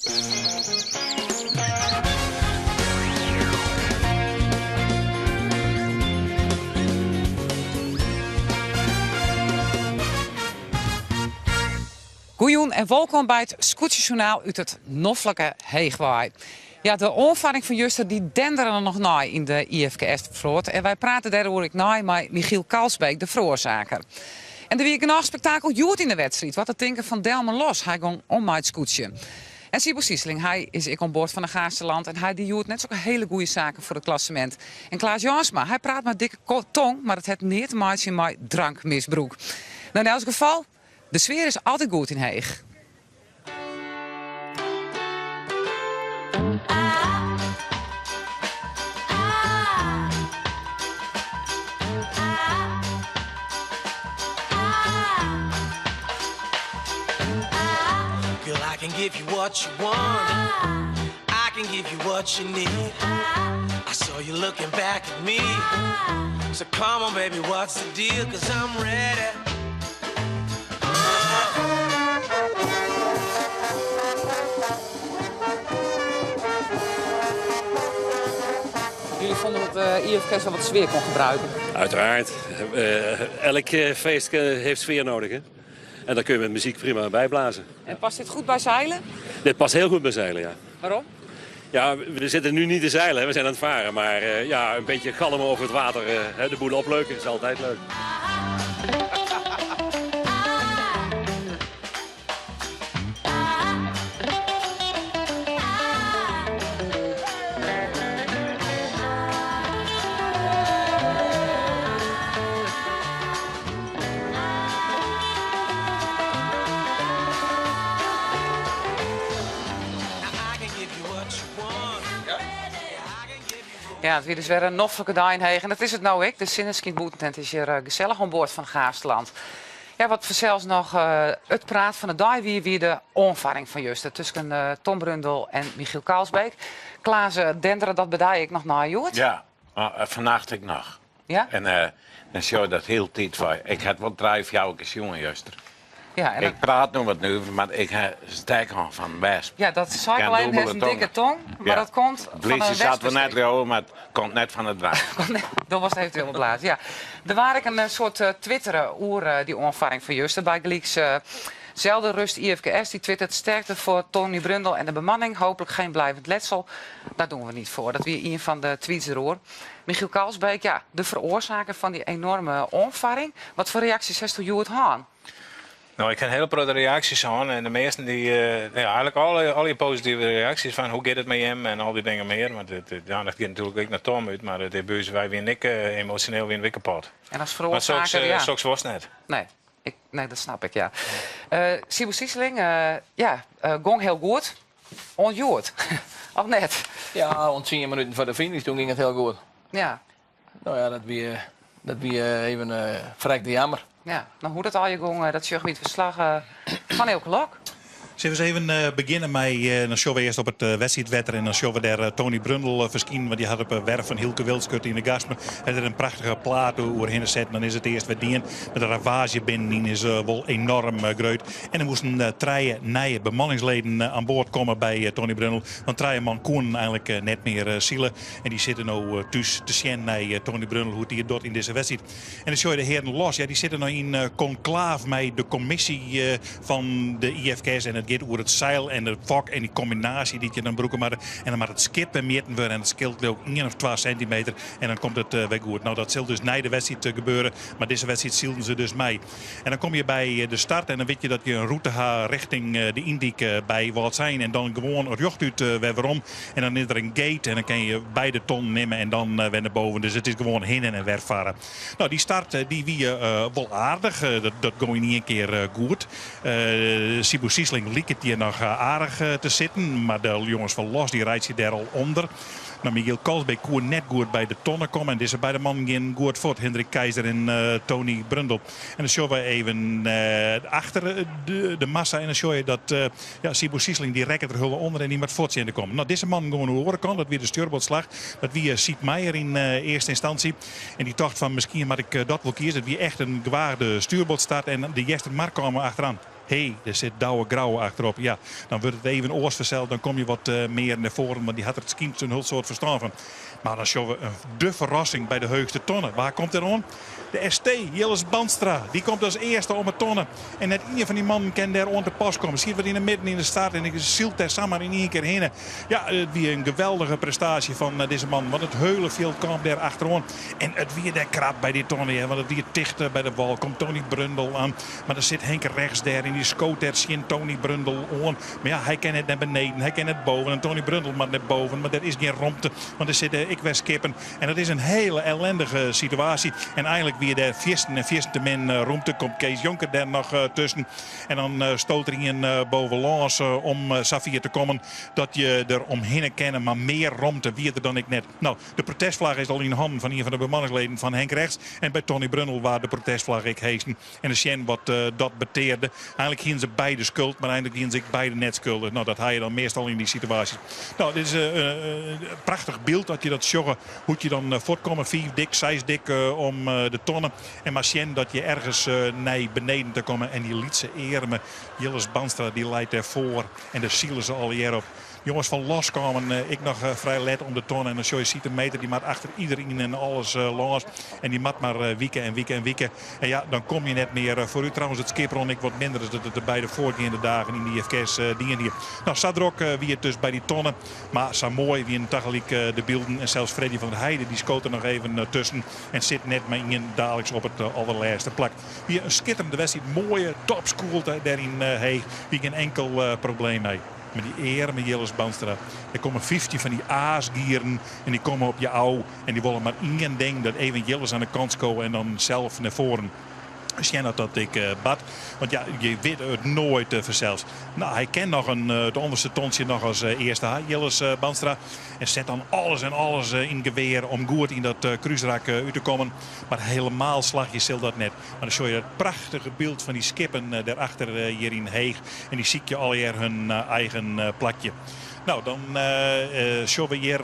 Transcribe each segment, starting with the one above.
Goeien en welkom bij het Scootjesjournaal uit het noffelijke Heegwaai. Ja, de omvaring van Juster die denderen er nog na in de IFKS-vloot. En wij praten daarover na met Michiel Kalsbeek, de veroorzaker. En er weer een spektakel joert in de wedstrijd. Wat te denken van Delmen Los. Hij ging om met het scootje. En Sibo Sieseling, hij is ik aan boord van de Gaasterland. En hij die joert net zo'n hele goede zaken voor het klassement. En Klaas Jansma, hij praat met dikke tong, maar het heeft niet te maken met drankmisbruik. Nou, in elk geval, de sfeer is altijd goed in Heeg. I can give you what you want. I can give you what you need. I saw you looking back at me. So come on, baby, what's the deal? 'Cause I'm ready. Jullie vonden dat IFKS wel wat sfeer kon gebruiken? Uiteraard. Elk feest heeft sfeer nodig, hè? En daar kun je met muziek prima bijblazen. En past dit goed bij zeilen? Dit past heel goed bij zeilen, ja. Waarom? Ja, we zitten nu niet te zeilen, hè. We zijn aan het varen. Maar ja, een beetje galmen over het water, de boel opleuken is altijd leuk. Ja, het weer dus weer een noffelijke dag in Heeg. En dat is het nou ik. De Sinneskind-boetentent is hier gezellig aan boord van Gaastland. Ja, wat zelfs nog het praat van de dag weer de omvaring van Juster. Tussen Tom Brundel en Michiel Kalsbeek. Klaas, denderen dat bedij ik nog naar Joert? Ja, vannacht ik nog. Ja? En dan zie je dat heel tijd voor. Ik had wel 3 jaar als jongen Juster. Ja, en ik praat nog wat nu, maar ik heb sterk van wesp. ja, dat zei alleen heeft een dikke tong, maar dat komt van een wesp. Zat we net wespensteek. gehouden, maar het komt net van het drank. Dan was het eventueel wel blaas. Ja. Er waren ik een soort twitteren oer die omvaring van Juster. Bij Gleeks zelden rust IFKS. Die twittert sterkte voor Tony Brundel en de bemanning. Hopelijk geen blijvend letsel. Daar doen we niet voor. Dat weer een van de tweets erover. Michiel Kalsbeek, ja, de veroorzaker van die enorme omvaring. Wat voor reacties heeft u het aan? Nou, ik heb heel veel reacties aan en de meesten die, eigenlijk al je positieve reacties van hoe gaat het met hem en al die dingen meer. Want dat gaat natuurlijk ook naar Tom uit, maar de beuzen wij weer niet emotioneel weer kapot. En als veroorzaker, maar ja. zoals was net. Nee, dat snap ik, ja. Sibo Sieseling, gong heel goed. Onjoerd. Of net? Ja, rond 10 minuten voor de finish, toen ging het heel goed. Ja. Nou ja, dat wie even verrekte jammer. Ja, nou hoe dat al je gong, dat je het verslag van heel klok. Zullen we eens even beginnen met, dan zien we eerst op het wedstrijdwetter en dan zien we daar Tony Brundel verschijnen, want die had op een werf van Hilke Wildskut in de Gasper. Hij had een prachtige plaat oorheen gezet en dan is het eerst weer dien. Met de ravage binnenin is wel enorm groot. En er moesten 3 nieuwe bemanningsleden aan boord komen bij Tony Brundel. Want 3 man konden eigenlijk net meer zielen. En die zitten nu thuis te zien naar Tony Brundel, hoe die het doet in deze wedstrijd. En dan zie je de heren Los, ja, die zitten nu in conclave met de commissie van de IFKS en het gaat over het zeil en de vak en die combinatie die je dan broeken maar. En dan maar het skip meten we en het scheelt ook 1 of 2 centimeter en dan komt het weg goed. Nou, dat zal dus na de wedstrijd gebeuren, maar deze wedstrijd zielden ze dus mee. En dan kom je bij de start en dan weet je dat je een route gaat richting de Indiek bij wat zijn en dan gewoon het jocht uit weerom. En dan is er een gate en dan kan je beide ton nemen en dan weer naar boven. Dus het is gewoon heen en weer varen. Nou, die start die wie wel aardig. Dat ging niet een keer goed. Sibo Sieseling liep het hier nog aardig te zitten. Maar de jongens van Los die rijdt je daar al onder. Nou, Michiel Kalsbeek kon net goed bij de tonnen komen. En deze bij de man gaan goed voort. Hendrik Keizer en Tony Brundel. En dan zien we even achter de massa. En dan zie je dat Sibo Sieseling die rekken er hullen onder en die met voortzien komen. Nou, deze man gewoon horen kan. Dat weer de stuurbootslag. Dat wie Siep Meijer in eerste instantie. En die dacht van misschien moet ik dat wel kiezen. Dat wie echt een gewaarde stuurbootstart. En de Jester Mark komen achteraan. Er zit Douwe Grauwe achterop. Ja, dan wordt het even oorsverzeld. Dan kom je wat meer naar voren. Want die had er misschien zo'n heel soort verstand van. Maar dan zien we de verrassing bij de heugste tonnen. Waar komt er aan? De ST, Jilles Bandstra. Die komt als eerste om het tonnen. En net een van die mannen kan daar aan te pas komen. Schiet wat in de midden in de start. En ik zielt daar samen in één keer heen. Ja, het weer een geweldige prestatie van deze man. Want het Heulenveld kwam daar achteraan. En het weer daar krap bij die tonnen. Ja, want het weer dicht bij de wal. Komt Tony Brundel aan. Maar dan zit Henk rechts daar. En die scoot daar zien Tony Brundel aan. Maar ja, hij kan het naar beneden. Hij kan het boven. En Tony Brundel maar naar boven. Maar er is geen romte. Want er zitten ik weer skippen. En dat is een hele ellendige situatie. En eigenlijk weer de viersten en viersten te min roemte. Komt Kees Jonker daar nog tussen. En dan stoot er een boven Lans om Safir te komen. Dat je er omheen kennen. Maar meer romte wie er dan ik net. Nou, de protestvlag is al in handen van een van de bemanningsleden van Henk rechts. En bij Tony Brundel waar de protestvlag ik heesten. En de Sjen wat dat beteerde. Eigenlijk gingen ze beide schuld. Maar eigenlijk gingen ze beide net schulden. Nou, dat haal je dan meestal in die situatie. Nou, dit is een prachtig beeld dat je dat joggen. Hoe je dan voortkomen. 5 dik, 6 dik om de tonnen. En maar zien dat je ergens naar beneden te komen. En die liet ze eren. Jilles Bandstra die leidt ervoor. En daar zielen ze al hier op. Jongens van Los komen, ik nog vrij let om de ton. En dan ziet een meter, die maakt achter iedereen en alles los. En die maakt maar wieken en wieken en wieken. En ja, dan kom je net meer. Voor u trouwens het skipron ik wat minder dan de beide voorgaande dagen in die IFK's dingen hier. Nou, Sadrok wie het dus bij die tonnen. Maar zo mooi wie in tegelijk de beelden. En zelfs Freddy van der Heijden die schoot er nog even tussen. En zit net maar in dadelijks op het allerlaatste plak. Weer een schitterende wedstrijd. Mooie topschool daarin heeg. Wie geen enkel probleem mee. Met die eer met Jilles Bandstra. Er komen 50 van die aasgieren. En die komen op je ouw. En die willen maar één ding. Dat even Jilles aan de kant komen. En dan zelf naar voren. Misschien dat ik bad. Want ja, je weet het nooit vanzelfs. Nou, hij kent nog het onderste tonsje nog als eerste. Jilles Bandstra. En zet dan alles en alles in geweer om goed in dat kruisrak uit te komen. Maar helemaal slag je zult dat net. Maar dan zie je het prachtige beeld van die skippen daarachter hier in Heeg. En die zie je al hier hun eigen plakje. Nou, dan zullen we hier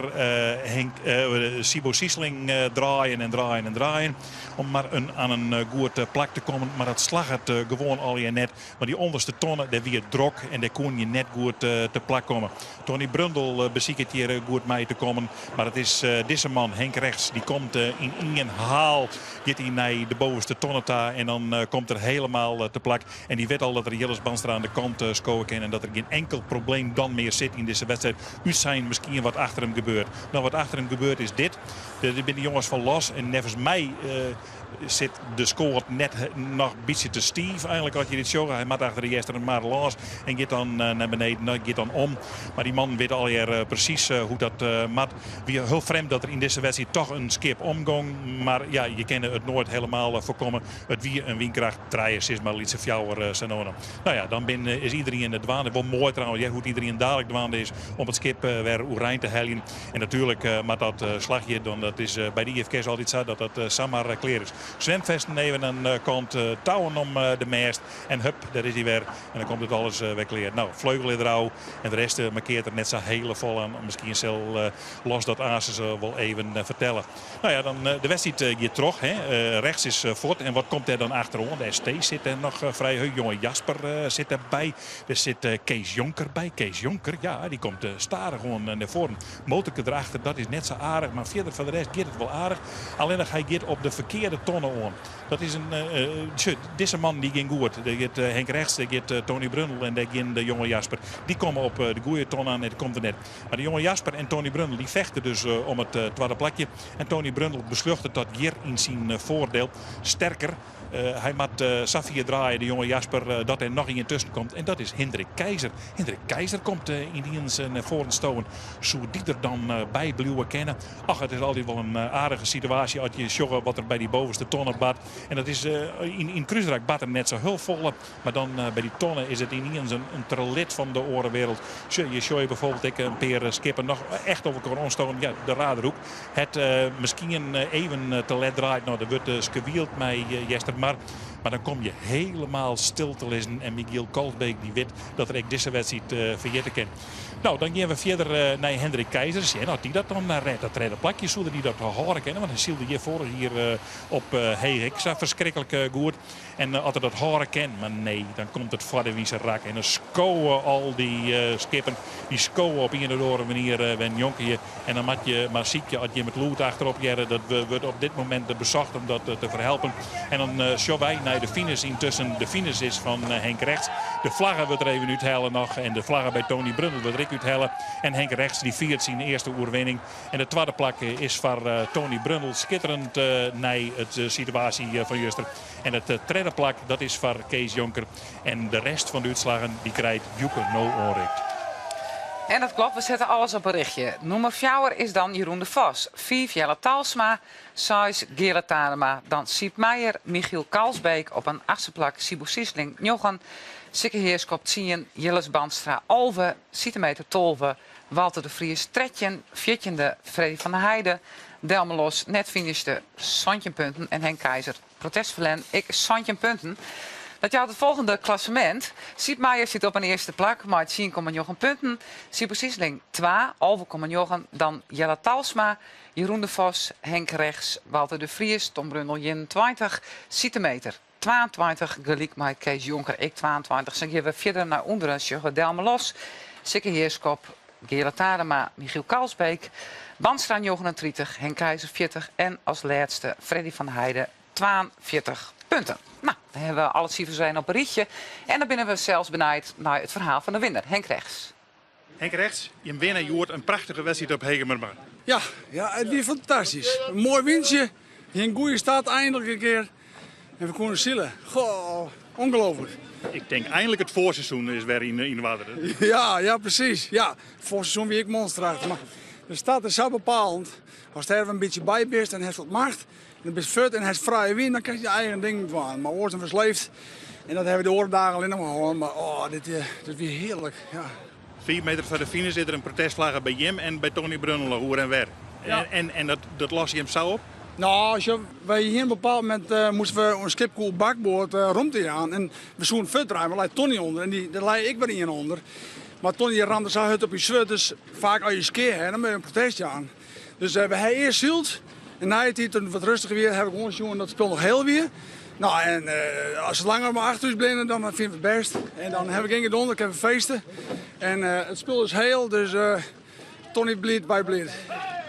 Sibo Siesling draaien en draaien en draaien. Om maar aan een goed plak te komen. Maar dat slag het gewoon al je net. Maar die onderste tonnen, daar weer drok. En daar kon je net goed te plak komen. Tony Brundel beziekt hier goed mee te komen. Maar het is deze man, Henk rechts. Die komt in één haal. Gaat hij naar de bovenste tonneta. En dan komt er helemaal te plak. En die weet al dat er Jilles Bandstra aan de kant scoren kan. En dat er geen enkel probleem dan meer zit in deze wedstrijd. U zijn misschien wat achter hem gebeurt. Nou, wat achter hem gebeurt is dit. Dit zijn de jongens van Los. En nevens mij zit de score net nog een beetje te stief. Eigenlijk had je dit show. Hij maakt achter de eerste maar los. En gaat dan naar beneden. Nou, gaat dan om. Maar die man weet alweer precies hoe dat mat. Weer heel vreemd dat er in deze wedstrijd toch een skip omging. Maar ja, je kan het nooit helemaal voorkomen. Het wie een windkracht draaien is maar iets fjouwer sanonen. Nou ja, dan is iedereen in de dwaande. Wel mooi trouwens, hoe iedereen dadelijk dwaande is om het skip weer oerijn te hellen. En natuurlijk met dat slagje, dan dat is bij de IFK's altijd zo dat dat samen clear is. Zwemvesten even aan de kant, touwen om de mast. En hup, daar is hij weer. En dan komt het alles weer clear. Nou, vleugel in rouw. En de rest markeert er net zo hele vol aan. Misschien zal Los dat Ases wel even vertellen. Nou ja, dan de wedstrijd hier terug. Rechts is voort. En wat komt er dan achterom? De ST zit er nog vrij. Jonge Jasper zit erbij. Er zit Kees Jonker bij. Kees Jonker, ja, die komt starig gewoon naar voren. Motorke erachter, dat is net zo aardig. Maar verder van de rest gaat het wel aardig. Alleen dat hij gaat op de verkeerde tonnen aan. Dat is deze man die ging goed. Daar gaat Henk rechts, daar gaat Tony Brundel en daar gaat de jonge Jasper. Die komen op de goede ton aan en dat komt er net. Maar de jonge Jasper en Tony Brundel die vechten dus om het tweede plakje. En Tony Brundel beslucht dat hier in zijn voordeel sterker. Hij moet Safir draaien, de jonge Jasper, dat er nog in tussen komt. En dat is Hendrik Keizer. Hendrik Keizer komt in zijn voren stoten. Zou die er dan bij blijven kennen? Ach, het is altijd wel een aardige situatie als je sjoggen wat er bij die bovenste tonnen bad. En dat is in Kruisrak bad er net zo heel vol. Maar dan bij die tonnen is het ineens een trelit van de orenwereld. Je show je bijvoorbeeld een paar skippen nog echt over elkaar stoten. Ja, de raderhoek. Het misschien even te let draait. Nou, er wordt gewield met Jester. Maar Maar dan kom je helemaal stil te lezen. En Michiel Kalsbeek die weet dat er ik deze wedstrijd vergeten kan. Nou, dan gaan we verder naar Hendrik Keizers. Ja, nou, die dat dan redt. Dat redde plakje, zodat die dat horen kennen. Want hij zielde hiervoor hier op Heerik. Verschrikkelijk goed. En als hij dat horen kent, maar nee, dan komt het voor de Wiese rak. En dan scoren al die skippen. Die scoren op een of andere manier een jonkje. En dan moet je maar ziek als je met Loet achterop jaren. Dat wordt op dit moment bezocht om dat te verhelpen. En dan zien wij naar de finish. Intussen de finish is van Henk Rechts. De vlaggen wordt er even uithellen nog. En de vlaggen bij Tony Brundle wordt er ook uithellen. En Henk Rechts die viert zijn eerste oerwinning. En de tweede plak is voor Tony Brundle. Schitterend naar de situatie van Juster. En het derde plak dat is voor Kees Jonker. En de rest van de uitslagen die krijgt Joeke no onrecht. En dat klopt, we zetten alles op een richtje. Nummer 4 is dan Jeroen de Vos. 5 Jelle Talsma, 6 Gerard Tanema, dan Siep Meijer, Michiel Kalsbeek op een 8e plak, Sibo Siesling, Jochen, Sikke Heerskop, 10, Jilles Bandstra, Alve, Sietemeter Tolve, Walter de Vries, 13, 14e Freddy van der Heijden, Delmelos, net finishte, 17 punten en Henk Keizer, protestverlen, ik 17 punten. Dat jouw het volgende klassement. Siep Meijer zit op een eerste plak met 10,9 punten. Sipo Siesling 2, 11,9. Dan Jelle Talsma, Jeroen de Vos, Henk Rechts, Walter de Vries, Tom Brundel 21, Sietemeter 22, gelijk met Kees Jonker, ik 22. Dan gaan we verder naar onderen, Sjugge Delmelos, Sikke Heerskop, Gerard Tadema, Michiel Kalsbeek, Bandstra 39, Henk Keizer 40 en als laatste Freddy van der Heijden 42 punten. Nou, dan hebben we alle cijfers zijn op een rietje. En dan binnen we zelfs benijd naar het verhaal van de winnaar, Henk Rechts. Henk Rechts, je winnen, je hoort een prachtige wedstrijd op Hegemerman. Ja, het is fantastisch. Een mooi windje. In goede staat eindelijk een keer. En we konden zielen. Goh, ongelooflijk. Ik denk eindelijk het voorseizoen is weer in Waderen. Ja, precies. Ja, het voorseizoen wie ik monsterachtig. Maar de stad is zo bepalend. Als je er een beetje bij bent en hebt wat macht. En dan ben je vet en het vrije wind, dan kan je je eigen ding doen. Maar wordt hem versleefd. En dat hebben we de oordagen alleen nog maar gewoon. Maar dit is weer heerlijk. Ja. 4 meter van de finish zit er een protestvlag bij Jim en bij Tony Brundle, hoer en wer. Ja. En dat los je hem zo op? Nou, wij hier op een bepaald moment moesten we een skipkoel bakboord rond te gaan. En we zoeken vet draaien, maar daar Tony onder. En daar leid ik weer in onder. Maar Tony ramde zo hut op je zwet, dus vaak als je skeer, dan ben je een protestje aan. Dus we hebben eerst zield. En na het hier toen wat rustiger weer, heb ik gewoon jongen dat speel nog heel weer. Nou, en als het langer maar achter is blijven, dan vinden we het best. En dan heb ik inge donder, ik heb een feesten. En het speel is heel, dus Tony bleed bij bleed.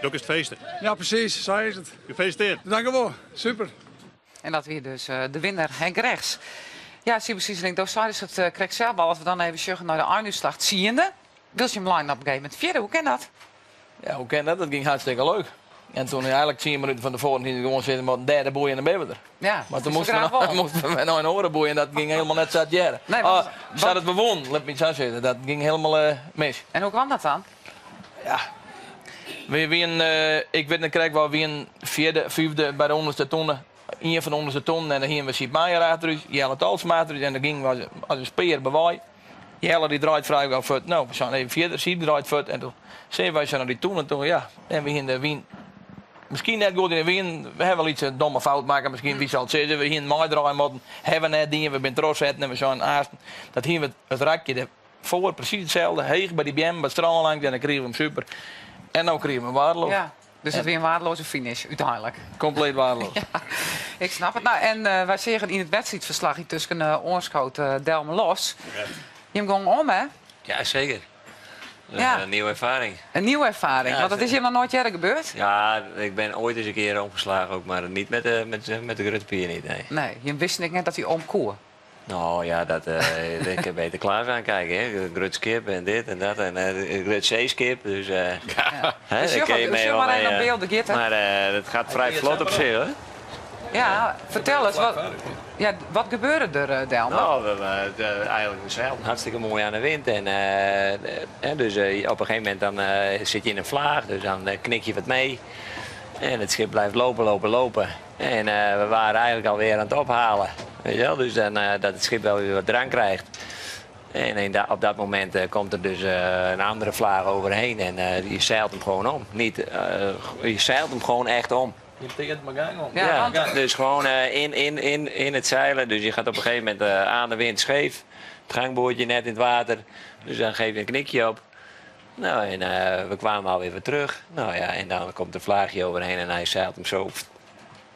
Dat is het feesten. Ja, precies, zo is het. Gefeliciteerd. Dank u wel, super. En dat weer dus de winnaar, Henk Rechts. Ja, Sibo Siesling, daar is het krijg zelf al. Als we dan even zeggen naar de eindslag. Ziende, wil je hem line op een gegeven moment vierde? Hoe ken dat? Ja, hoe ken dat? Dat ging hartstikke leuk. En toen eigenlijk 10 minuten van tevoren ging gewoon zitten met een derde boei en een bever. Ja, maar toen moesten we nog een oren boeien en dat ging helemaal net zoals jaren. Nee, zat het bewoon, laat me het zo zeggen. Dat ging helemaal mis. En hoe kwam dat dan? Ja. Ik weet niet krijg wel wie een vijfde bij de onderste tonnen. Een van de onderste tonnen en dan gingen we Siep Meijer achter Jelle Talsma achter en dan ging we als een speer bewaai. Jelle die draait vrij wel voet. Nou, we zijn even verder, Siep draait voet en toen zijn wij zo naar die tonnen toe. Ja, en we gingen de wien. Misschien net goed in de wien. We hebben wel iets domme fout maken. Misschien wie zal het zeggen. We gingen mooi draaien moeten. Hebben net dingen. We zijn trots zetten en we zijn aasten. Dat gingen we het rakje voor precies hetzelfde. Heeg bij die BM, bij stralen langs en dan kregen we hem super. En dan kregen we hem waardeloos. Ja, dus het weer een waardeloze finish uiteindelijk. Compleet waardeloos. Ja, ik snap het. Nou, en wij zeggen in het wedstrijdverslag tussen Oorschot Delmelos. Ja. Je hem gewoon om, hè? Ja, zeker. Ja. Een nieuwe ervaring. Een nieuwe ervaring, want dat is hier nog nooit eerder gebeurd? Ja, ik ben ooit eens een keer omgeslagen ook, maar niet met de Grutte Pier niet, nee. Nee, je wist niet net dat hij omkoer. Nou ja, ik heb beter klaar zijn kijken, hè. Grutskip en dit en dat en Grut Zeeskip, dus Dus je maar een beeld, Gitte. Maar het gaat vrij vlot op zich, hè. Ja, vertel eens, wat gebeurde er, Delmer? Nou, we hebben eigenlijk hetzelfde. Hartstikke mooi aan de wind. Dus op een gegeven moment dan, zit je in een vlaag, dus dan knik je wat mee. En het schip blijft lopen. En we waren eigenlijk alweer aan het ophalen. Weet je wel? Dus dan, dat het schip wel weer wat drank krijgt. En op dat moment komt er dus een andere vlaag overheen en je zeilt hem gewoon om. Je zeilt hem gewoon echt om. Je teert me gang om. Ja, want- dus gewoon in het zeilen. Dus je gaat op een gegeven moment aan de wind scheef. Het gangboordje net in het water. Dus dan geef je een knikje op. Nou, en we kwamen alweer weer terug. Nou ja, en dan komt een vlaagje overheen en hij zeilt hem zo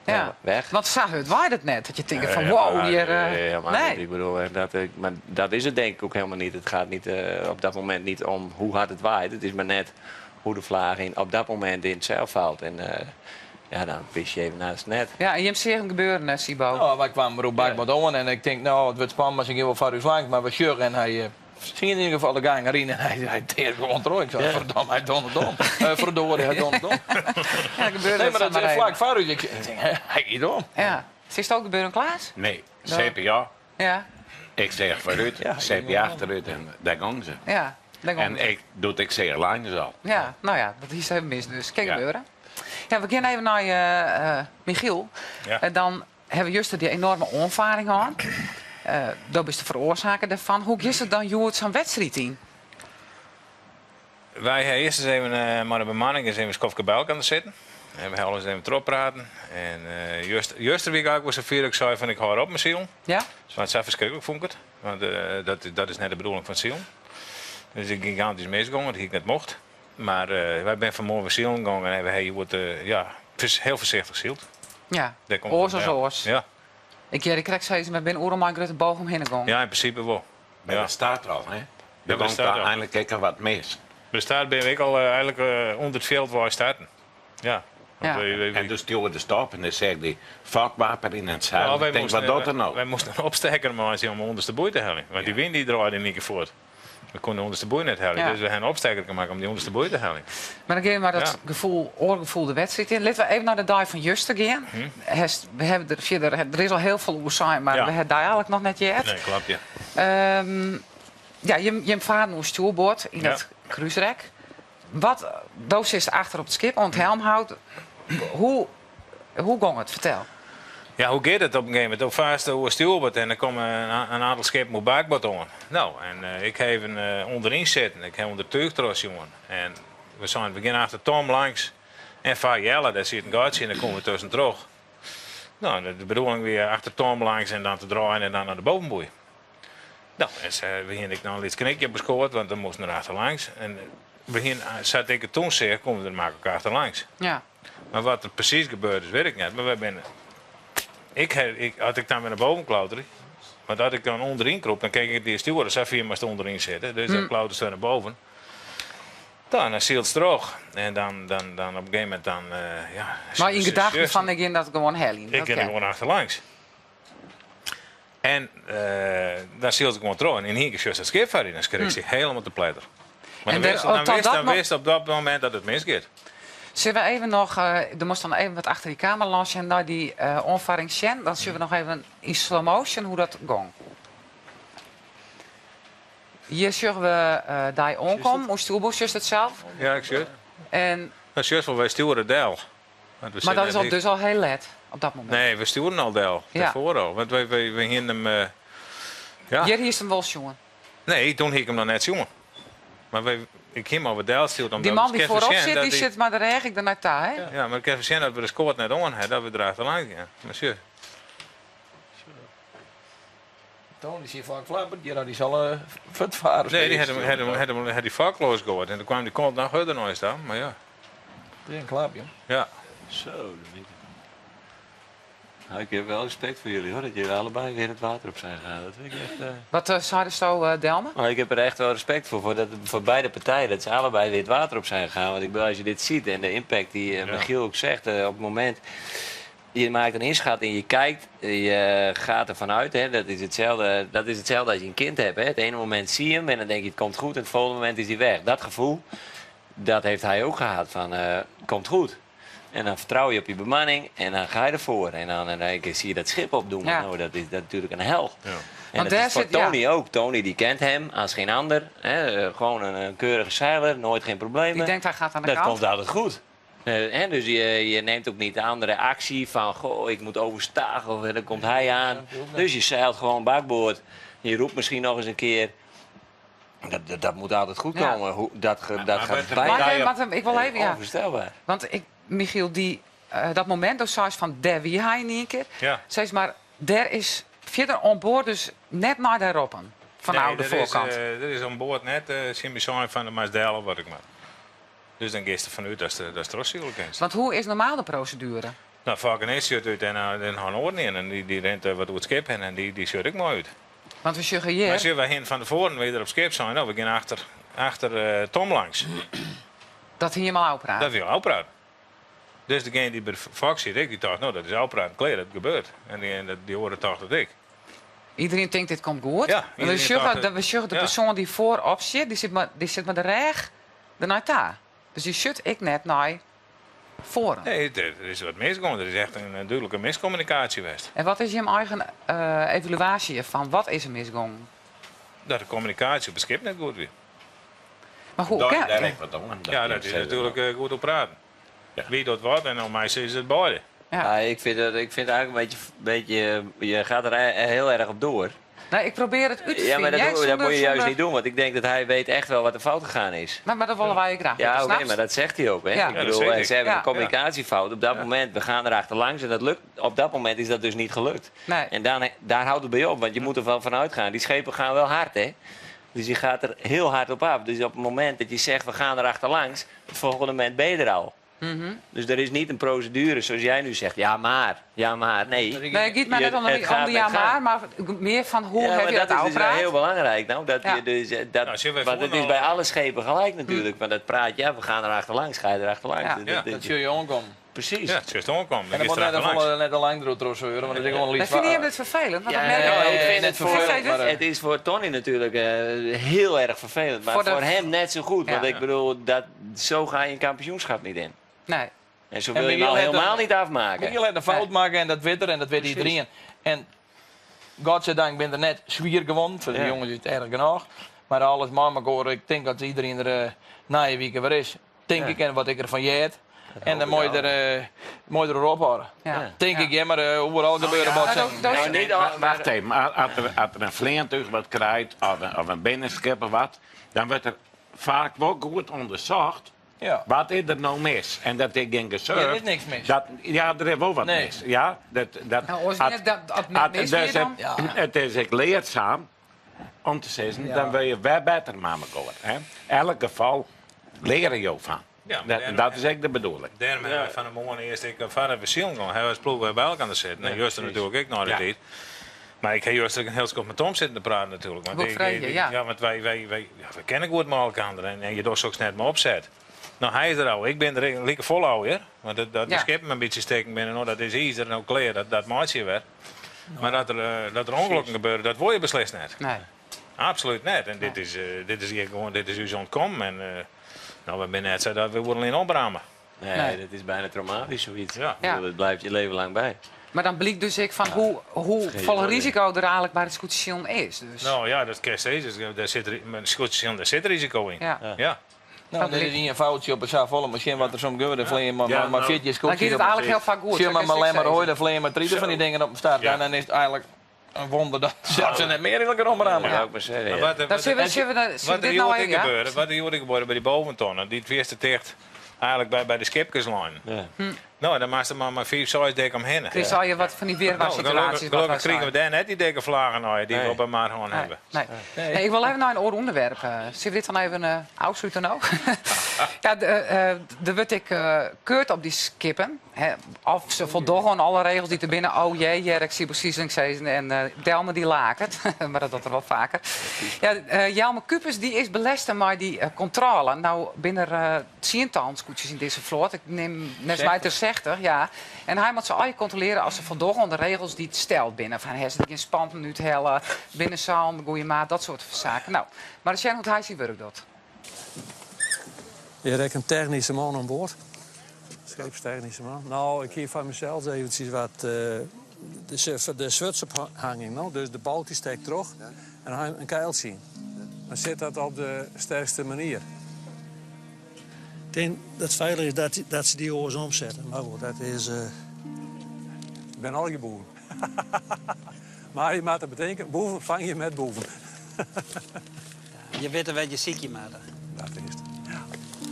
Ja. weg. Want zag het waaide het net. Dat je denkt van wow, hier... nee. Ik bedoel, maar dat is het denk ik ook helemaal niet. Het gaat niet, op dat moment niet om hoe hard het waait. Het is maar net hoe de vlaag op dat moment in het zeil valt. En ja, dan vis je even naast het net. Ja, en je hebt zien gebeuren, Sibo. Nou, wij kwamen er ook bij wat om en ik denk, nou, het wordt spannend, maar ze gaan wel voor u langs. Maar we sjuggen en hij ging in ieder geval de gang erin en hij teert gewoon terug. Ik zei, verdomme, hij donderdom. Verdorie, hij donderdom. Ja, gebeurde Nee, maar dat maar is vlak voor u. Ik denk, hij gaat om. Ja. Is het ook gebeuren, Klaas? Nee, CPA. Ja. Ik zeg vooruit, Ja, CPA achteruit en daar gaan ze. Ja. denk En ik zeg lijnen al. Ja, nou ja, dat is even mis dus. Kijk Ja. gebeuren. Ja, we gaan even naar Michiel. Ja. Dan hebben we juist die enorme onvaring aan. Dat is de veroorzaker daarvan. Hoe is het dan Joert zo'n wedstrijd in? Wij hebben eerst eens even maar de bemanning eens even Skofke Belk aan het zitten. En we hebben eens even erop praten. En juist de week was het ik zei van ik hou op met Sion. Ja? Dus het is verschrikkelijk vond ik het. Want dat is net de bedoeling van Sion. Dus ik ging gigantisch misgegaan, dat ik net mocht. Maar wij zijn vanmorgen naar Sion gegaan en hij wordt heel voorzichtig zield. Ja. Daar komt Oors het, als ja. oors. Ja. Ik krijg steeds met Ben Oerman Grutte boog omheen gegaan. Ja, in principe wel. Maar Ja. dat staat er al, hè? dat Er komt staat er al. uiteindelijk kijken wat mis. Maar de staat ben ik al eigenlijk onder het veld waar we starten. Ja. Want Ja. En dus die de stop en dan zegt die vakwapen in het zuiden. Ja, Ik denk, wat doet er nou? Wij moesten een opsteker maken om onderste boei te halen. Want die wind die draaide in één keer voort. We konden de onderste boei net halen. Ja. Dus we hebben een opsteker gemaakt om die onderste boei te halen. Maar dan gaan we maar dat Ja. gevoel, oorgevoel de wedstrijd in. Laten we even naar de dag van Juster gaan. We hebben er is al heel veel over zijn, maar Ja. we hebben daar eigenlijk nog net gehad. Nee, klopt ja. Ja, je vaart naar een stuurboord in Ja. het cruiserek. Wat doos is achter op het schip, aan het helm houdt. Hoe ging het? Vertel. Ja, hoe gaat het op een gegeven moment? Op vast hoe stuurbord en dan komen een aantal schepen op baakbord aan. Nou, en ik heb even onderin zitten. Ik heb onder tuigtros, jongen. En we zijn beginnen achter Tom langs. En van Jelle, daar zit een gaatje en dan komen we tussen terug. Nou, de bedoeling weer achter Tom langs en dan te draaien en dan naar de bovenboei. Nou, en ze begin ik dan iets knikje bescoord, want dan moest er achterlangs. En begin zat ik het toen zeg, komen we er maar elkaar achterlangs. Ja. Maar wat er precies gebeurd is, weet ik niet. Maar we zijn... Had ik dan weer naar boven klauteren, want had ik dan onderin kroop, dan keek ik die stuur, zag vier maar onderin zitten. Dus dan klauterde ze naar boven. Dan zielt het droog. En dan op een gegeven moment dan, ja... Maar in gedachten van ik in dat gewoon Helling. Ik ging er gewoon achterlangs. En dan zielt ik gewoon terug. En in hier keer het schip in, dan kreeg ik helemaal te pletter. Maar En dan wist op dat moment dat het misgaat. Zullen we even nog, er moest dan even wat achter die camera langs en naar die onvaring Shen. Dan zullen we nog even in slow motion hoe dat ging. Hier zullen we daar onkomen, hoe stuurboek juist het zelf. Ja, ik zie het. En, Dat is juist wel, wij sturen Del. maar dat is al, dus al heel let op dat moment. Nee, we sturen al Del. Ja. Daarvoor al. Want we gingen hem... ja. Hier is een wolsjongen. Nee, toen ging ik hem nog net jongen. Maar ik ging maar wat Del sturen. Die man die voorop zit, die zit maar de reg ik daarna daar. Hè? Ja, maar ik heb gezien dat we de scoort net on hebben, dat we erachterlangs gaan. Monsieur. Toon is hier vaak flapperd. Ja, die zal vertvaren. Nee, die had die vakloos gehoord. En toen kwam die kont nog harder nooit staan. Maar ja. Ja, klap, joh. Ja. Zo, dat weet ik. Nou, ik heb wel respect voor jullie hoor, dat jullie allebei weer het water op zijn gegaan. Dat vind ik echt... Wat zeiden zo, Delme? Maar ik heb er echt wel respect voor beide partijen, dat ze allebei weer het water op zijn gegaan. Want ik bedoel, als je dit ziet en de impact die Michiel ook zegt, op het moment... Je maakt een inschatting, je kijkt, je gaat ervan uit. Hè, dat is hetzelfde als je een kind hebt. Hè. Het ene moment zie je hem en dan denk je het komt goed en het volgende moment is hij weg. Dat gevoel, dat heeft hij ook gehad van komt goed. En dan vertrouw je op je bemanning en dan ga je ervoor. En dan in één keer zie je dat schip opdoen. Ja. Nou, dat is natuurlijk een hel. Ja. En Want dat daar is voor zit- ja. Tony ook. Tony die kent hem als geen ander. Hè. Gewoon een keurige zeiler, nooit geen problemen. Ik denk hij gaat aan de Dat kant. komt altijd goed. Hè, dus je neemt ook niet de andere actie van... Goh, ik moet overstagen of dan komt hij aan. Dus je zeilt gewoon bakboord. Je roept misschien nog eens een keer... Dat moet altijd goed Ja. komen. Dat gaat maar bijna Maar ik wil even, ja. onvoorstelbaar. Want Michiel, die dat moment dat zei van daar wie hij in één keer. Ja. Zeg maar, daar is verder onboord dus net naar de roppen. Van de voorkant. Er is aan boord net Simon van de Maasdel wat ik maar. Dus dan geest er vanuit dat is trotselijk is. Want hoe is normaal de procedure? Nou, vaak een eerst uit en gaan oren in en die rent wat door het schip heen en die zit ik mooi uit. Want we zeggen Maar hier. als we heen van tevoren weer op schip zijn, nou, we gaan achter Tom langs. Dat hij helemaal uitpraat. Dat wil uitpraten. Dus degene die bij de Fox zit, die dacht, nou dat is uitpraten, klaar, dat gebeurt. En die hoorde toch dat ik. Iedereen denkt dit komt goed. Ja, En we iedereen zeggen dacht, de ja. persoon die voorop zit, die zit met de reg ernaar daar. Dus die zit ik net naar voren. Nee, er is wat misgegaan. Er is echt een duidelijke miscommunicatie geweest. En wat is je eigen evaluatie van wat is er misgegaan? Dat de communicatie op het schip net goed weer. Maar hoe Daar kan heb ik wat aan. Ja, dat is natuurlijk goed op praten. Ja. Wie doet wat en om mij is het beide. Ja, ik vind eigenlijk een beetje je gaat er heel erg op door. Nee, ik probeer het uit te Ja, maar vinden. dat moet je juist niet doen, want ik denk dat hij weet echt wel wat er fout gegaan is. Maar dat willen wij graag. Ja, weten, oké, snap je? maar dat zegt hij ook. Hè? Ja. Ik Ja, dat bedoel, zeg ik. ze hebben Ja. een communicatiefout. Op dat moment, we gaan er achterlangs en dat lukt. Op dat moment is dat dus niet gelukt. Nee. En daar houdt het bij op, want je moet er wel van uitgaan. Die schepen gaan wel hard, hè? Dus je gaat er heel hard op af. Dus op het moment dat je zegt, we gaan er achterlangs, het volgende moment ben je er al. Dus er is niet een procedure zoals jij nu zegt. Ja, maar. Nee. Nee, ik giet mij net om de ja maar meer van hoe Ja, heb maar je dat dat is dus wel uitpraat? heel belangrijk. Nou, dat Ja. je dus, Nou, zullen we want het voor is nou- bij alle schepen gelijk natuurlijk. Want dat praat, ja, we gaan er achterlangs, ga je er achterlangs. Ja. Ja. Dat zul je aankomen. Precies. Ja, het is onkomen. En dan moet net een lang door troseuren, want dat is gewoon Dat liefst. vind je dit vervelend? Want Ja, dat merk ja, ik ik ook. vind het vervelend. Vervelend. Het is voor Tony natuurlijk heel erg vervelend. Maar Voor voor, de- hem net zo goed. Want Ja. ik bedoel, zo ga je een kampioenschap niet in. Nee. En zo En wil je hem Miguel al heeft helemaal een- niet afmaken. Miguel had een fout maken en dat weet er en dat weet iedereen. En godzijdank ben er net zwier gewonnen. Voor de Ja. jongens is het erg genoeg. Maar alles maar hoor, ik denk dat iedereen er na je week weer is. Denk ik en wat ik ervan jeet. En dan moet je erop houden. Ja. Denk ik, ja, maar overal gebeuren wat dat- dat- Nou, niet al, Wacht even, als er een vliegtuig wat krijgt of een binnenschip of wat, dan wordt er vaak wel goed onderzocht. Ja. Wat is er nou mis? En dat ik in gezorgd. Ja, er is niks mis. Ja, er is wel wat Nee. mis. Ja, dat, Nou, als net dat mis dus weer dan? Ja. het is ik leerzaam om te zeggen, dan wil je wel beter met elkaar. Hè? Elk geval leren je van. Ja, maar Dat is echt de bedoeling. Daarom hebben we van de morgen eerst vader verschillen gaan. Hij was ploeg bij elkaar aan de zitten. En Justin natuurlijk ook nog de Ja. tijd. Maar ik heb juist ook een heel stuk met Tom zitten te praten natuurlijk. Want Ook vrij, ja. want wij kennen goed met elkaar en je doet ook net maar opzet. Nou, hij is er al. Ik ben er lekker vol alweer. Want dat Ja. de schip me een beetje steken binnen. Nou, dat is iets er nou klaar. Dat maakt je weer. Maar dat er ongelukken gebeuren, dat wil je beslist net. Nee. Absoluut net. En dit is hier gewoon, dit is u ontkomen. En nou, we zijn net zo dat we worden alleen opruimen. nee, Nee. dat is bijna traumatisch zoiets. Ja. Ik bedoel, dat blijft je leven lang bij. Maar dan blijkt dus ik van hoe vol idee. risico er eigenlijk bij het scooteren is. Dus. Nou ja, dat kan steeds. Daar zit risico in. Ja. Ja. Nou, dit is niet een foutje op een volle machine wat er soms gebeurt. Dan vlees je maar Ja, nou, veertjes Dan gaat het eigenlijk heel vaak goed. Zie je dat maar kan ik alleen maar zeggen. hoor, dan vlees je maar 30 van die dingen op de start. Ja. En dan is het eigenlijk een wonder dat ze net meer in elkaar omruimen. Dat zou ik maar zeggen. Maar ja. wat, Dan zullen we dit nou er ja? gebeuren, wat er hier gebeuren bij die boventonnen, die het eerste dicht eigenlijk bij de skipkerslijn. Ja. Nou, dan maakt er maar 5 size dik omheen. Chris, zal je wat van die weerwaarsituaties Gelukkig krijgen we daar net die dikke vlagen nou, die we op een maand gewoon Nee, hebben. nee. Nee, ik wil even naar een oor onderwerp. Zullen we dit dan even afsluiten nou? Ja, er wordt ik keurt op die skippen. Hè, of ze voldoen aan alle regels die er binnen. Oh jee, ik zie precies links en Delme die lakert. Maar dat doet er wel vaker. Ja, Jelme Kupers die is belesten maar die controle. Nou, binnen 10 scootjes in deze vloot. Ik neem net mij ter 60, ja. En hij moet ze al je controleren als ze voldoen aan de regels die het stelt binnen. Van hij zit in spanminuut hellen, binnen zand, goede maat, dat soort zaken. Nou, maar de Sjen hoe hij zijn werk doet. Je hebt een technische man aan boord. Scheepstechnische man. Nou, ik geef van mezelf eventjes wat de zwetsophanging. Nou, dus de balk die steekt terug en dan een keil zien. Dan zit dat op de sterkste manier. Ik denk dat het veilig is dat ze die oors omzetten. Maar goed, dat is... Ik ben al geboren. Maar je moet het betekenen, boeven vang je met boeven. Je weet wat je ziekje maakt. Dat is het.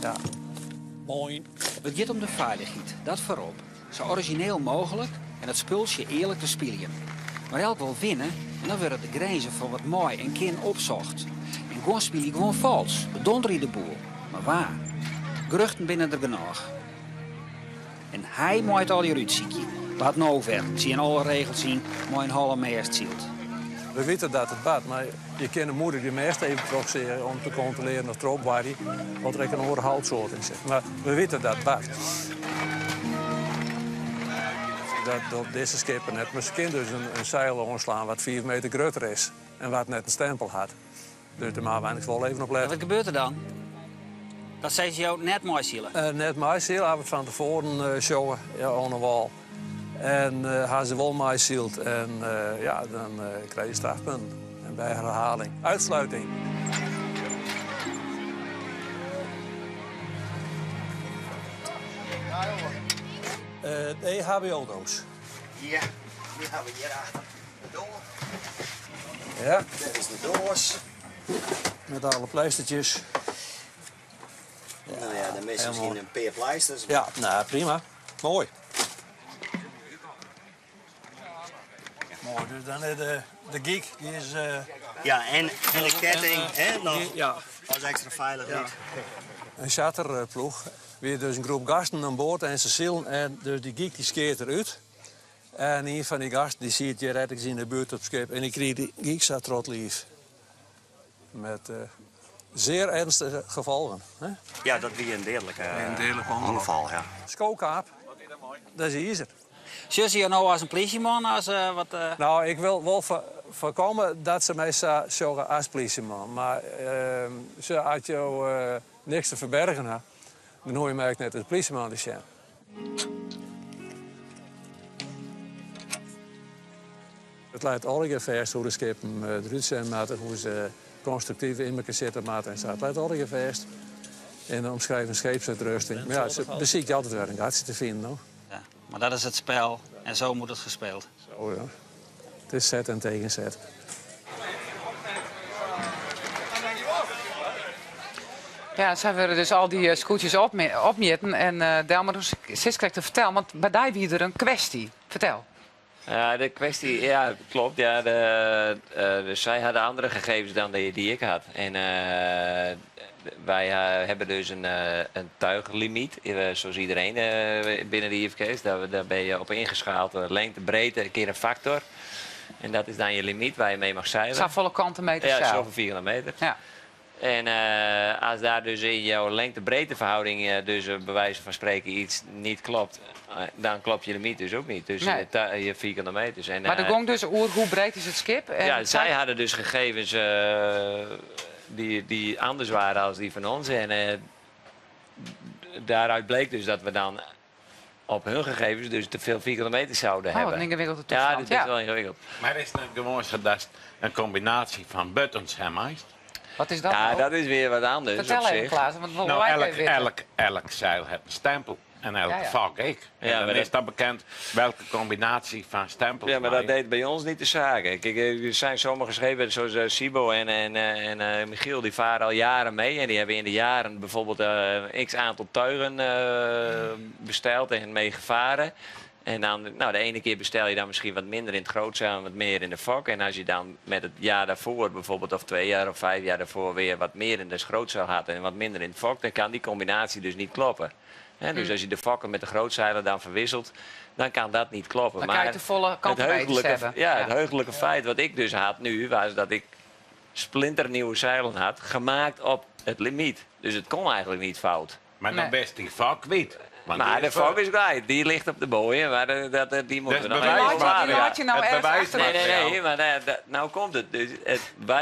Ja. Mooi. Het gaat om de veiligheid, dat voorop. zo origineel mogelijk en het spulsje eerlijk te spelen. Maar elk wil winnen en dan worden de grenzen van wat mooi en kin opzocht. En gewoon speel je gewoon vals, bedonder de boel. Maar waar? Geruchten binnen er genoeg. En hij moet al je uitzieken. Laat nou ver. Zie je alle regels zien, mooi een halve meest ziet. We weten dat het bad, maar je kan de moeder die meest even trotseeren om te controleren of erop waar die, want er een andere houtsoort in zit. Maar we weten dat het bad. Dat door deze schepen net, maar ze kunnen dus een zeil omslaan wat 4 meter groter is en wat net een stempel had. Dus daar maken we eigenlijk wel even op letten. Wat gebeurt er dan? Dat zei ze jou net mooi zielen. Net mooi ziel hebben we van tevoren showen aan de wal. En gaan ze wel mooi zielt en ja, dan krijg je strafpunten. En bij herhaling. Uitsluiting. De EHBO-doos. Ja, die hebben we hier achter de door. Ja. Dit is de doos. Met alle pleistertjes. Ja. Nou ja, dan mis je misschien een paar pleisters. Ja, nou prima. Mooi. Mooi, dus dan de geek, die is... Ja, en de ketting, hè, nog ja. als extra veilig niet. Een charterploeg. Weer dus een groep gasten aan boord en ze zielen. En dus die geek die skeert eruit. En een van die gasten die ziet je redelijk in de buurt op het schip. En die kreeg die geek zat trot lief. Met zeer ernstige gevolgen. Hè? Ja, dat wie een dodelijk ongeval. Ja. Skookaap, dat is hier. Zie je nou als een politieman? Als, Nou, ik wil wel voorkomen dat ze mij zeggen als politieman. Maar als je niks te verbergen hebt, dan hoor je mij ook net als politieman te zijn. Het leidt alle vers hoe de schepen eruit zijn, hoe ze constructief in elkaar zitten. En zo. Het leidt alle vers in de omschrijving scheepsuitrusting. Maar ja, daar zie ik altijd wel een gatje te vinden. No? Ja, maar dat is het spel en zo moet het gespeeld. Zo ja. Het is zet en tegenzet. Ja, ze hebben dus al die scootjes opmeten. En Delmer, zit krijgt te vertellen, want bij die wie er een kwestie. Vertel. Ja, de kwestie, ja, klopt. Ja, dus zij hadden andere gegevens dan die ik had. En wij hebben dus een tuiglimiet, zoals iedereen binnen de IFK's. Daar ben je op ingeschaald. Lengte, breedte, een keer een factor. En dat is dan je limiet waar je mee mag zeilen. Zou volle kanten meter Ja, zeil. zoveel 400 meter. Ja. En als daar dus in jouw lengte-breedte verhouding dus bij wijze van spreken iets niet klopt, dan klopt je limiet dus ook niet. Dus Nee. je 400 meters. En, Maar de gong dus, hoe breed is het schip? En ja, zij hadden dus gegevens die anders waren dan die van ons. En daaruit bleek dus dat we dan op hun gegevens dus te veel 400 meter zouden hebben. Wat een ingewikkelde toestand. Ja, dit is wel ingewikkeld. Maar is het gewoon zo dat een combinatie van buttons en meest? Wat is dat Ja, nou? dat is weer wat anders. Vertel op even, zich. Klaas, want we Nou, lijken weten. elk zeil heeft een stempel. En elk vak ik. En Ja, dan maar is dat bekend welke combinatie van stempels. Ja, maar dat deed bij ons niet de zaken. Kijk, er zijn sommige schepen zoals Sibo en Michiel, die varen al jaren mee. En die hebben in de jaren bijvoorbeeld een x-aantal tuigen besteld en mee gevaren. En dan, nou, de ene keer bestel je dan misschien wat minder in het grootzeil en wat meer in de fok. En als je dan met het jaar daarvoor bijvoorbeeld, of 2 jaar of 5 jaar daarvoor, weer wat meer in de grootzeil had en wat minder in het fok, dan kan die combinatie dus niet kloppen. Dus als je de fokken met de grootzeilen dan verwisselt, dan kan dat niet kloppen. Dan kan je de volle kantenmeters hebben. Ja, het heugelijke feit wat ik dus had nu, was dat ik splinternieuwe zeilen had, gemaakt op het limiet. Dus het kon eigenlijk niet fout. Maar dan best die vak wit. Maar de fok is kwijt, die ligt op de boeien, maar die moeten we nog even Laat je nou het ergens bewijs achter? Nee, maar nou komt het. Dus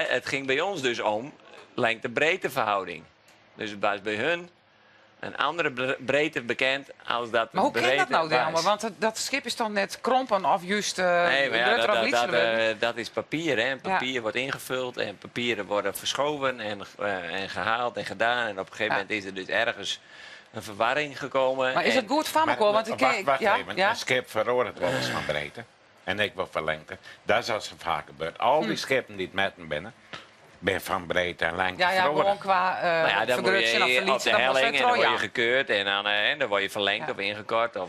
het ging bij ons dus om lengte-breedte-verhouding. Dus het was bij hun een andere breedte bekend als dat. Maar hoe kan dat nou, Delmer? Delmer? Want dat schip is dan net krompen of juist Nee, maar ja, drutter of liefst. dat is papier. Hè. Papier wordt ingevuld en papieren worden verschoven en gehaald en gedaan. En op een gegeven moment is er dus ergens een verwarring gekomen. Maar is het goed van elkaar? Want ik Wacht ja, even, ja. een schip veroordeelt wel eens van breedte. En ik wil verlengte. Dat is als het vaak gebeurt. Al die schepen die het metten binnen, ben van breed en lang Ja, gewoon qua dan word vergrutsen of je op verliezen, de dan was helling het en dan word je Troja. gekeurd en dan word je verlengd of ingekort of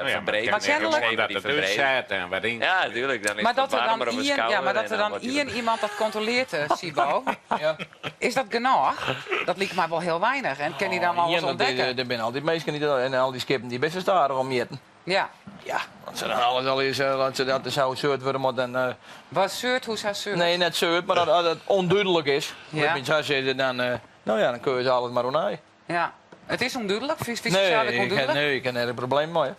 verbreed. Maar kennelijk- dat het uitzet en waarin. Ja, natuurlijk. Dan is Maar het dat er dan warmer op een Ian, schouder. ja, maar dat en er dan wordt je Ian iemand dat controleert, Sibo. Ja. Is dat genoeg? Dat lijkt mij wel heel weinig. En kan hij dan wel eens ontdekken? Er zijn altijd mensen die en al die skippen die best staren om jitten. Ja. Ja, want ze dan alles al is, dat ze dat zou soort worden, maar dan... Wat zeurt, hoe zou zeurt? Nee, net soort, maar als het onduidelijk is, Ja. dan kun je ze alles maar onaaien. Ja. Het is onduidelijk, fysisch onduidelijk? Nee, ik heb er een probleem mee.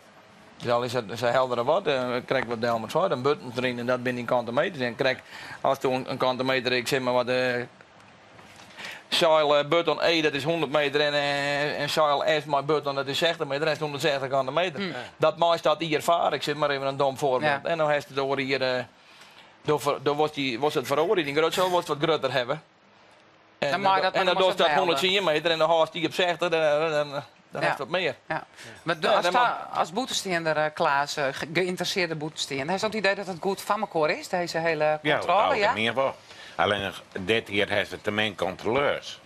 Dus al is het een heldere wat, krijg ik wat de helemaal zwaar, een button erin en dat binnen een kantenmeter. En krijg als toen een kantenmeter, ik zeg maar wat Seil button E dat is 100 meter en Seil S my button dat is 60 meter, dat is 160 kantenmeter. Dat maakt dat hier vaar, ik zeg maar even een dom voorbeeld. Ja. En dan heeft het door hier, door was het veroordeling, die groot zo was het wat groter hebben. Dan mag je dat- En dan dan moet doet dat het 110 meter en dan haast die op 60, dan heeft het wat meer. Ja. Maar Ja, als boetesteender, Klaas, geïnteresseerde boetesteender, heeft dat het idee dat het goed van elkaar is, deze hele Ja, controle? Ja? meer wel. Alleen dit hier heeft het de mijn controleurs.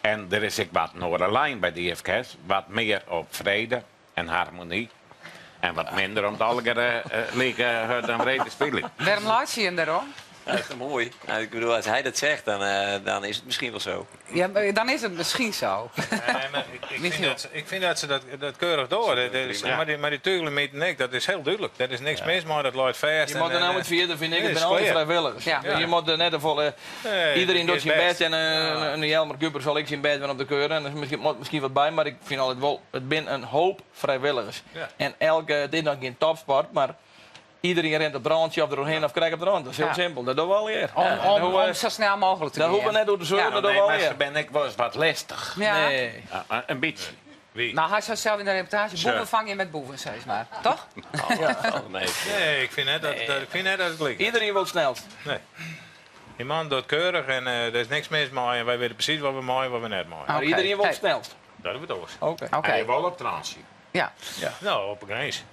En er is ik wat Noorderlijn bij de IFK's, wat meer op vrede en harmonie. En wat minder om het algere liggen dan vrede spelen. Waarom laat je hem daarom? Ja, dat is toch mooi. Nou, ik bedoel, als hij dat zegt, dan is het misschien wel zo. Ja, dan is het misschien zo. Ik vind dat ze dat keurig door. Maar die teugelen en ik, dat is heel duidelijk. Dat is niks mis, maar dat loopt vast. Je moet er nou met vierde, vind ik, nee, het is zijn altijd clear. vrijwilligers. Ja. Je moet er net volle. Iedereen doet zijn best en een Jelmer Kuper zal ik zijn best doen op de keuren. En er moet misschien wat bij, maar ik vind altijd wel, het bin een hoop vrijwilligers. Ja. En dit is nog geen topsport, maar iedereen rent op brandje of er doorheen of krijgt op de rand. Dat is heel Ja. simpel, dat doen we al eer. Om zo snel mogelijk te Dat doen. hoeven we net door de zorgen, dat doen we al maar eer. ben ik wel eens wat lastig. Ja. Nee. Een beetje. Wie? Nou, hij zou zelf in de reportage boeven vang je met boeven, zeg maar. Toch? Nee, ik vind net dat het lukt. Iedereen wil het snelst. Nee. Die man doet keurig en er is niks mis mee. En wij weten precies wat we mooi en wat we net mooi. Maar Oké. iedereen wil het Hey. snelst. Dat hebben we toch. Oké. Oké. En je wel op transie. Ja. Nou, op een grens.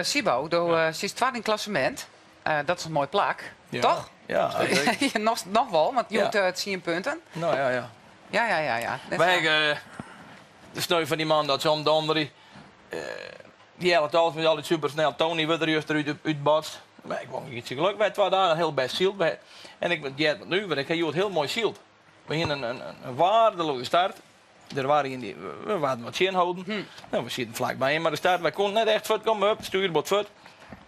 Sibo, ze is twaalf in klassement. Dat is een mooi plak. Ja. Toch? Ja, Ja, nog wel, want je Ja. moet het 10 punten. nou ja. Ja. Dat is Wij, waar. de steun van die man dat om de andere. Die helpt alles met al die supersnel. Tony wordt er juist eruit uitbotst. Maar ik wou iets geluk. Wij 2 dagen heel best shield. En ik ben nu, want ik heb hier een heel mooi shield. We hebben een waardeloze start. Er waren in die, we waren wat zien houden. Nou, we zitten vlakbij in, maar de start, wij konden net echt voet komen. Up, stuurbord voet.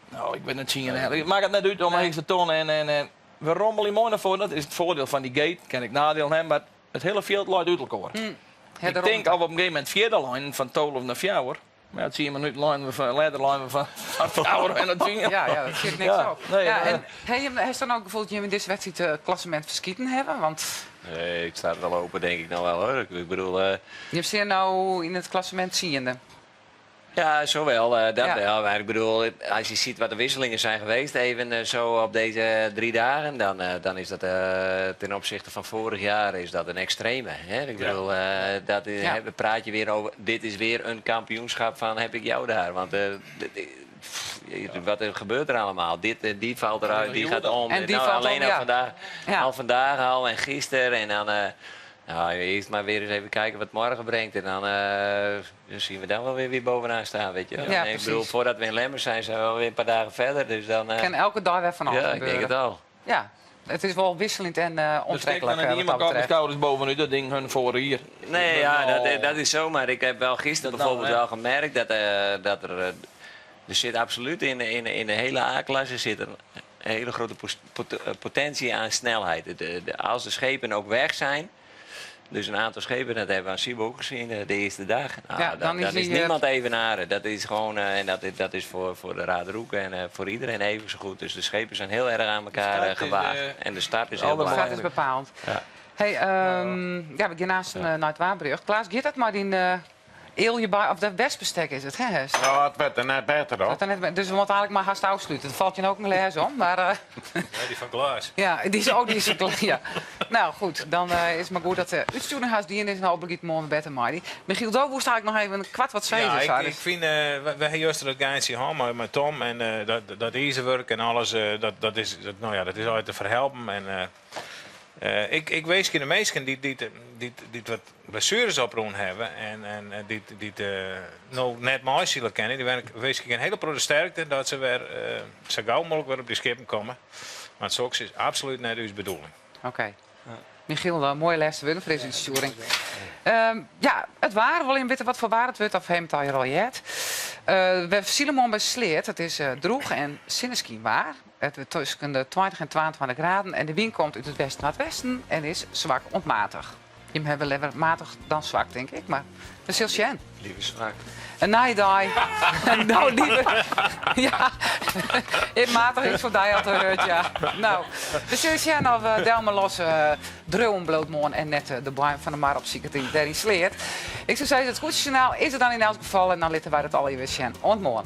Nou, ik ben het zien. Ik maak het net uit om eens te tonen. En we rommelen mooi naar voren. Dat is het voordeel van die gate. Kan ik nadeel hebben, maar het hele veld loopt uit elkaar. Ik denk al op een gegeven moment vierde lijn van 12 naar 4. Maar dat zie je maar nu ladderlijn van 4 en dat zien. Ja, dat zit niks Ja, op. nee, Ja, nee. en heeft dan ook bijvoorbeeld je in deze wedstrijd het klassement verschieten hebben? Want Nee, ik sta er wel open, denk ik nou wel hoor. Ik bedoel, je hebt zeer nou in het klassement ziende. ja, zowel dat Ja. wel. Maar ik bedoel, als je ziet wat de wisselingen zijn geweest, even zo op deze 3 dagen, dan is dat ten opzichte van vorig jaar is dat een extreme. Hè? Ik bedoel, we praat je weer over, dit is weer een kampioenschap van heb ik jou daar. Want wat gebeurt er allemaal? Die valt eruit, die gaat om. En die nou, valt alleen om, al ja. vandaag, Ja. al vandaag al en gisteren en dan... nou, eerst maar weer eens even kijken wat morgen brengt. En dan zien we dan wel weer bovenaan staan, weet je wel. Ja, En ik bedoel, precies. voordat we in Lemmers zijn we wel weer een paar dagen verder. Dus dan... Kan elke dag weer van alles ja, ik gebeuren. denk het al. Ja, het is wel wisselend en Dus kijk onttrekkelijk dan wat iemand dat op de betreft. schouders bovenuit, dat ding hun voor hier. Nee, ja, dat is zo. Maar ik heb wel gisteren Dat bijvoorbeeld nou, wel gemerkt dat er... er zit absoluut in de hele A-klasse zit er een hele grote potentie aan snelheid. Als de schepen ook weg zijn... Dus een aantal schepen, dat hebben we aan Sibo ook gezien de eerste dag. Nou, Ja, dan dat is is die, niemand evenaren. Dat is gewoon, en dat is voor de Raderhoek en voor iedereen even zo goed. Dus de schepen zijn heel erg aan elkaar start is, gewaagd. En de start is heel Dat belangrijk. is bepaald. Ja. Hey, we gaan naast naar het Waarbrug. Klaas, gaat dat maar in Eelje bij, of de Westbestek is het, hè? Hest? Nou, het werd er net beter op. Dus we moeten eigenlijk maar haast afsluiten. Dat valt je ook een les om, maar... Ja, die van Klaas. Ja, die is ook niet zo klein. Ja. Nou goed, dan is het maar goed dat de uitsturing haast die is nou obligaat morgen beter maar. Michiel Doboe sta ik nog even een kwart wat zweten. Ja, ik vind, we hebben juist dat geintje gehad met Tom en dat easywork en alles, dat is altijd te verhelpen. En Ik wees de meesten die wat blessures oproen hebben en die nou net mooi zullen kennen, die wees ik een hele grote sterkte dat ze weer zo gauw mogelijk weer op die schepen komen. Maar het is absoluut net uw bedoeling. Oké. Michiel, mooie les willen voor deze sturing. Ja, het waren wel in witte wat voor waar het wordt of hem het al jet. We zien bij Sleert. Het is droeg en sinneskin waar. Het wordt tussen de 20 en 22 graden en de wind komt uit het westen-noordwesten en is zwak ontmatig. Je hebben liever matig dan zwak, denk ik, maar dat is heel schijn. Liever zwak. Een naaidaai. Nou, liever. Ja, in matig is voor die altijd gehoord, ja. Nou, dus is ja nog Delma los droom en net de boem van de mar op ziekte daar in Sleert. Ik zou zeggen, het Scootjesjournaal is er dan in elk geval en dan laten wij het al even zien. Ontmoen.